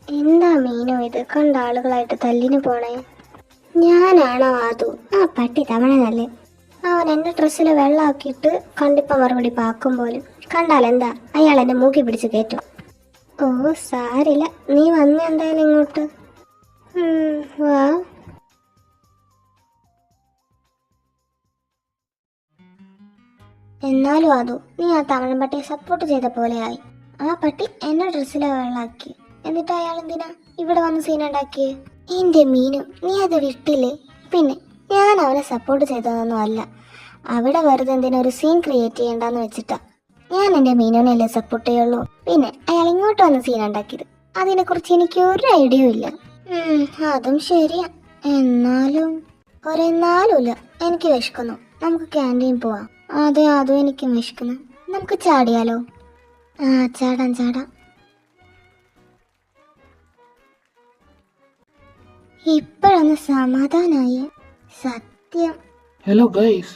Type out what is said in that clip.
എന്താ മീനോ ഇത് കണ്ട ആളുകളായിട്ട് തല്ലിന് പോണേ? ഞാനാണോ ആദു? ആ പട്ടി തവണ നല്ല. അവൻ എൻ്റെ ഡ്രസ്സിൽ വെള്ളമാക്കിയിട്ട് കണ്ടിപ്പം മറുപടി പാക്കും പോലും. കണ്ടാൽ എന്താ, അയാൾ എന്നെ മൂക്കി പിടിച്ച് കയറ്റും. ഓ സാരില്ല, നീ വന്നു എന്തായാലും ഇങ്ങോട്ട്. വാ. എന്നാലും ആദു, നീ ആ തമിഴൻ പട്ടിയെ സപ്പോർട്ട് ചെയ്ത പോലെയായി. ആ പട്ടി എന്നെ ഡ്രസ്സിലെ വെള്ളാക്കി, എന്നിട്ട് അയാൾ എന്തിനാ ഇവിടെ വന്ന് സീനുണ്ടാക്കിയേ? എന്റെ മീനു, നീ അത് വിട്ടില്ലേ? പിന്നെ ഞാൻ അവനെ സപ്പോർട്ട് ചെയ്തതൊന്നും അല്ല. അവിടെ വെറുതെ എന്തിനാ ഒരു സീൻ ക്രിയേറ്റ് ചെയ്യണ്ടെന്ന് വെച്ചിട്ടാ. ഞാൻ എൻ്റെ മീനുവിനല്ലേ സപ്പോർട്ട് ചെയ്യുള്ളൂ. പിന്നെ അയാൾ ഇങ്ങോട്ട് വന്ന് സീൻ ഉണ്ടാക്കിയത്, അതിനെക്കുറിച്ച് എനിക്ക് ഒരു ഐഡിയയും ഇല്ല. അതും ശരിയാ. എന്നാലും ഒരെന്നാലുമില്ല, എനിക്ക് വിശക്കുന്നു. നമുക്ക് ക്യാൻറ്റീൻ പോവാം. അതെ, അതും എനിക്കും വിശക്കുന്നു. നമുക്ക് ചാടിയാലോ? ആ ചാടാം ചാടാം. ഇപ്പോഴൊന്ന് സമാധാനായി, സത്യം. Hello guys,